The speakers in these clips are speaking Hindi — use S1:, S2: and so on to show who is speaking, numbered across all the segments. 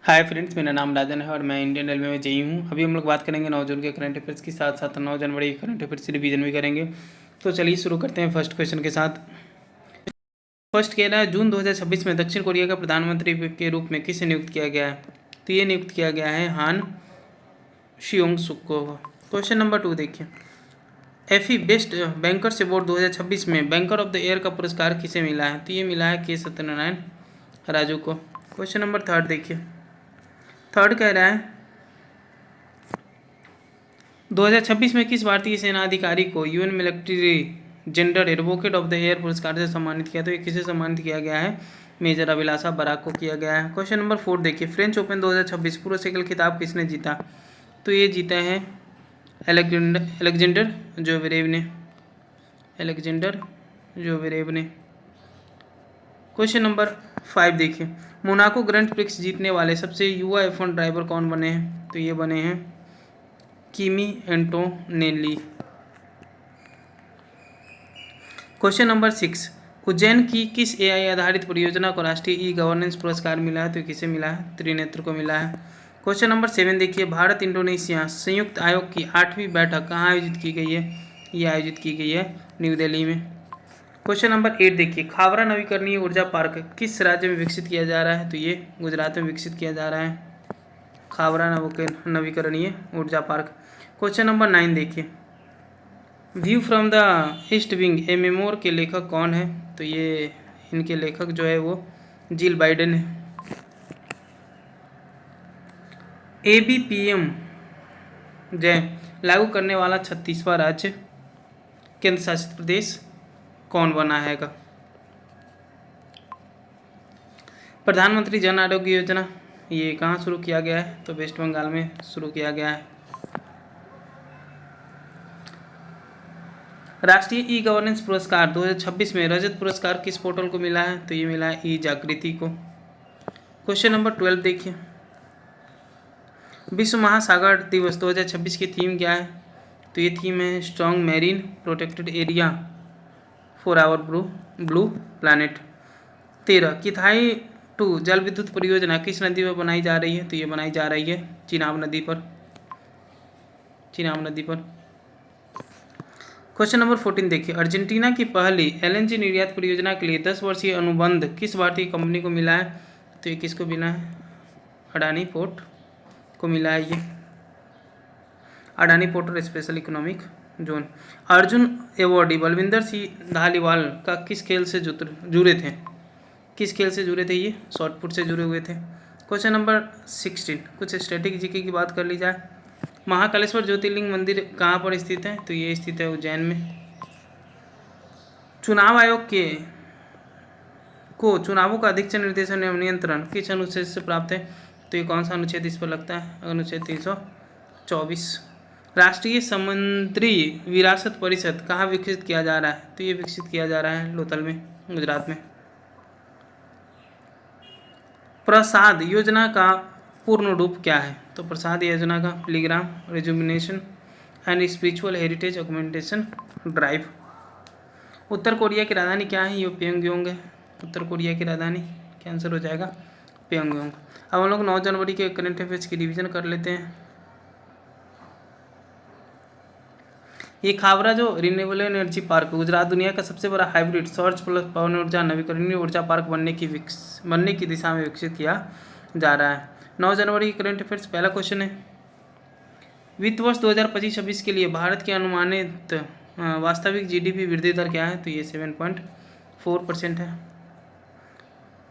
S1: हाय फ्रेंड्स, मेरा नाम राजन है और मैं इंडियन रेलवे में जेई हूँ। अभी हम लोग बात करेंगे 9 जून के करंट अफेयर्स की, साथ साथ 9 जनवरी के करंट अफेयर्स की रिवीजन भी करेंगे। तो चलिए शुरू करते हैं फर्स्ट क्वेश्चन के साथ। फर्स्ट कह रहा है, जून 2026 में दक्षिण कोरिया का प्रधानमंत्री के रूप में किसे नियुक्त किया गया है? तो ये नियुक्त किया गया है हान शियोंग सुक को। क्वेश्चन नंबर 2 देखिए, एफी बेस्ट बैंकर्स अवार्ड 2026 में बैंकर ऑफ द ईयर का पुरस्कार किसे मिला है? तो ये मिला है के सत्यनारायण राजू को। क्वेश्चन नंबर 3 देखिए, थर्ड कह रहा है 2026 में किस भारतीय सेना अधिकारी को UN military gender advocate of the year पुरस्कार से सम्मानित किया? तो ये किसे सम्मानित किया गया है? मेजर अभिलाषा बराक को किया गया है। क्वेश्चन नंबर 4 देखिए, फ्रेंच ओपन 2026 पूर्व सिंगल खिताब किसने जीता? तो ये जीता है अलेक्जेंडर जोवेरेव ने। क्वेश्चन नंबर 5 देखिए, मोनाको ग्रैंड प्रिक्स जीतने वाले सबसे युवा F1 ड्राइवर कौन बने हैं? तो ये बने हैं Kimi Antonelli. Question number 6, Ujjain की किस एआई आधारित परियोजना को राष्ट्रीय ई गवर्नेंस पुरस्कार मिला है? तो किसे मिला है? त्रिनेत्र को मिला है। क्वेश्चन नंबर 7 देखिए, भारत इंडोनेशिया संयुक्त आयोग की 8वीं बैठक कहाँ आयोजित की गई है? ये आयोजित की गई है न्यू दिल्ली में। क्वेश्चन नंबर 8 देखिए, खावरा नवीकरणीय ऊर्जा पार्क किस राज्य में विकसित किया जा रहा है? तो ये गुजरात में विकसित किया जा रहा है, खावरा नवीकरणीय ऊर्जा पार्क। क्वेश्चन नंबर 9 देखिए, view from the east wing A memoir के लेखक कौन है? तो ये इनके लेखक जो है वो जिल बाइडेन है। ABPM जय लागू करने वाला 36वां राज्य केंद्र शासित प्रदेश कौन बना है? प्रधानमंत्री जन आरोग्य योजना ये कहाँ शुरू किया गया है? तो वेस्ट बंगाल में शुरू किया गया है। राष्ट्रीय ई गवर्नेंस पुरस्कार 2026 में रजत पुरस्कार किस पोर्टल को मिला है? तो ये मिला है ई जागृति को। क्वेश्चन नंबर 12 देखिए, विश्व महासागर दिवस 2026 की थीम क्या है? तो ये थीम है strong marine protected area for our blue planet. 13, किथाई 2 जल विद्युत परियोजना किस नदी पर बनाई जा रही है? तो ये बनाई जा रही है चिनाब नदी पर। क्वेश्चन नंबर 14 देखिए, अर्जेंटीना की पहली LNG निर्यात परियोजना के लिए 10 वर्षीय अनुबंध किस भारतीय कंपनी को मिला है? तो ये किसको मिला है? अडानी पोर्ट को मिला है, ये अडानी पोर्ट और special economic zone. Arjuna awardee Balwinder Singh Dhaliwal का किस खेल से जुड़े थे? किस खेल से जुड़े थे? ये शॉटपुट से जुड़े हुए थे। क्वेश्चन नंबर 16, कुछ स्टैटिक जीके की बात कर ली जाए। महाकालेश्वर ज्योतिर्लिंग मंदिर कहाँ पर स्थित है? तो ये स्थित है उज्जैन में। चुनाव आयोग को चुनावों का अधीक्षण निर्देशन एवं नियंत्रण किस अनुच्छेद से प्राप्त है? तो ये कौन सा अनुच्छेद इस पर लगता है? अनुच्छेद 324। राष्ट्रीय समुद्री विरासत परिषद कहाँ विकसित किया जा रहा है? तो ये विकसित किया जा रहा है लोथल में, गुजरात में। प्रसाद योजना का पूर्ण रूप क्या है? तो प्रसाद योजना का pilgrimage rejuvenation and spiritual heritage augmentation drive. उत्तर कोरिया की राजधानी क्या है? ये प्योंगयांग है। उत्तर कोरिया की राजधानी क्या आंसर हो जाएगा? प्योंगयांग। अब हम लोग 9 जनवरी के करंट अफेयर्स की रिवीजन कर लेते हैं। ये खावरा जो रिन्यूएबल एनर्जी पार्क गुजरात दुनिया का सबसे बड़ा हाइब्रिड सौर प्लस पवन ऊर्जा नवीकरणीय ऊर्जा पार्क बनने की दिशा में विकसित किया जा रहा है। 9 जनवरी की करंट अफेयर्स पहला क्वेश्चन है, वित्त वर्ष 2025-26 के लिए भारत की अनुमानित वास्तविक GDP वृद्धि दर क्या है? तो ये 7.4% है।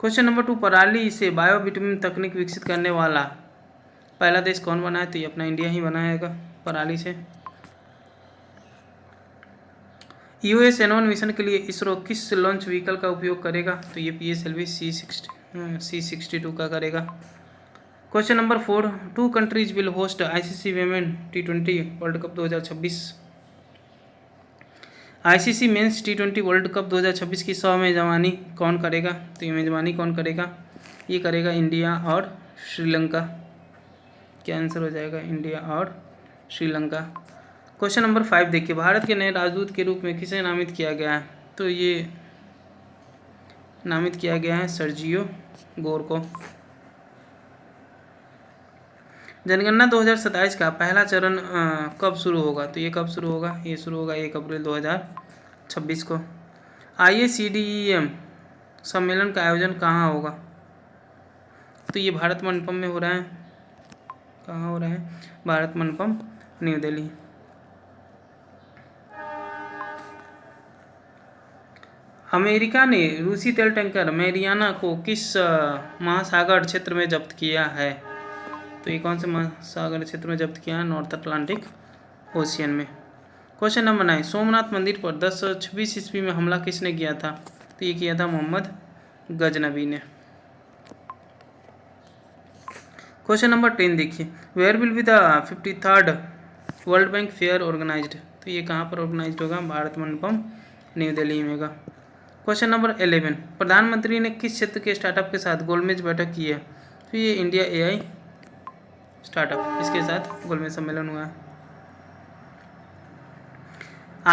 S1: क्वेश्चन नंबर 2, पराली से बायोविटामिन तकनीक विकसित करने वाला पहला देश कौन बना है? तो ये अपना इंडिया ही बनाएगा पराली से। US N1 मिशन के लिए इसरो किस लॉन्च व्हीकल का उपयोग करेगा? तो ये PSLV C62 का करेगा। Question number 4, 2 countries will host ICC Women T20 world cup 2026। ICC men's T20 world cup 2026 की 100 मेजबानी कौन करेगा? तो ये मेजबानी कौन करेगा? ये करेगा इंडिया और श्रीलंका। क्या आंसर हो जाएगा? इंडिया और श्रीलंका। क्वेश्चन नंबर 5 देखिए, भारत के नए राजदूत के रूप में किसे नामित किया गया है? तो ये नामित किया गया है सर्जियो गोर को। जनगणना 2027 का पहला चरण कब शुरू होगा? तो ये कब शुरू होगा? ये शुरू होगा 1 अप्रैल 2026 को। IACDEM सम्मेलन का आयोजन कहाँ होगा? तो ये भारत मंडपम में हो रहा है। कहाँ हो रहा है? भारत मंडपम, न्यू दिल्ली। अमेरिका ने रूसी तेल टैंकर मैरियाना को किस महासागर क्षेत्र में जब्त किया है? तो ये कौन से महासागर क्षेत्र में जब्त किया है? नॉर्थ अटलांटिक ओशियन में। क्वेश्चन नंबर 9, सोमनाथ मंदिर पर 1026 ईस्वी में हमला किसने किया था? तो ये किया था मोहम्मद गजनबी ने। क्वेश्चन नंबर 10 देखिए, where will be the 53rd World Bank fair organised? तो ये कहाँ पर ऑर्गेनाइज्ड होगा? भारत मंडपम, न्यू दिल्ली में होगा। क्वेश्चन नंबर 11, प्रधानमंत्री ने किस क्षेत्र के स्टार्टअप के साथ गोलमेज बैठक की है? तो ये इंडिया AI स्टार्टअप, इसके साथ गोलमेज सम्मेलन हुआ है।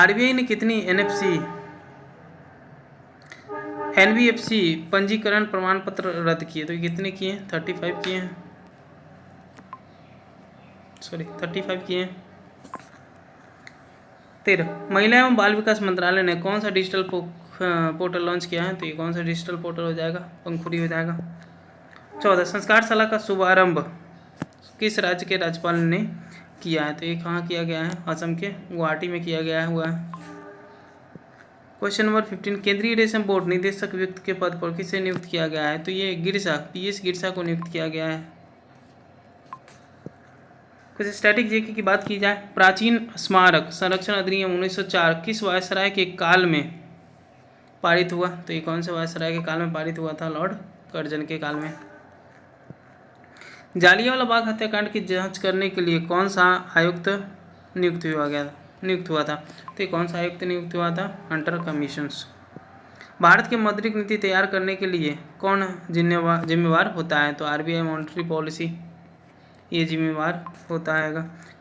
S1: RBI ने कितनी NBFC पंजीकरण प्रमाण पत्र रद्द किए? तो कितने किए हैं? 35 किए हैं। 35 किए हैं। 13, महिला एवं बाल विकास मंत्रालय ने कौन सा डिजिटल पोर्टल लॉन्च किया है? तो ये कौन सा डिजिटल पोर्टल हो जाएगा? पंखुड़ी हो जाएगा। 14, संस्कारशाला का शुभारंभ किस राज्य के राज्यपाल ने किया है? तो ये कहाँ किया गया है? असम के गुवाहाटी में किया गया हुआ है। क्वेश्चन नंबर 15, केंद्रीय रेशम बोर्ड निदेशक व्यक्ति के पद पर किसे नियुक्त किया गया है? तो ये PS गिरसा को नियुक्त किया गया है। कुछ स्टैटिक जीके की बात की जाए, प्राचीन स्मारक संरक्षण अधिनियम 1904 किस वायसराय के काल में पारित हुआ? तो ये कौन से वायसराय के काल में पारित हुआ था? लॉर्ड कर्जन के काल में। जालियांवाला बाग हत्याकांड की जांच करने के लिए कौन सा आयुक्त नियुक्त हुआ था? तो ये कौन सा आयुक्त नियुक्त हुआ था? Hunter commissions. भारत की मौद्रिक नीति तैयार करने के लिए कौन जिम्मेवार होता है? तो RBI मॉनेटरी पॉलिसी ये जिम्मेवार होता है।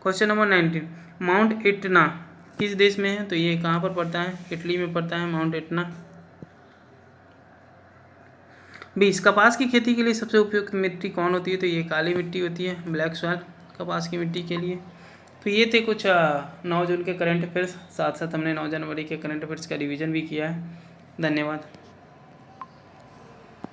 S1: क्वेश्चन नंबर 19, माउंट इटना किस देश में है? तो ये कहाँ पर पड़ता है? इटली में पड़ता है माउंट इटना। 20, कपास की खेती के लिए सबसे उपयुक्त मिट्टी कौन होती है? तो ये काली मिट्टी होती है, ब्लैक सॉइल, कपास की मिट्टी के लिए। तो ये थे कुछ 9 जून के करंट अफेयर्स, साथ साथ हमने 9 जनवरी के करंट अफेयर्स का रिवीजन भी किया है। धन्यवाद।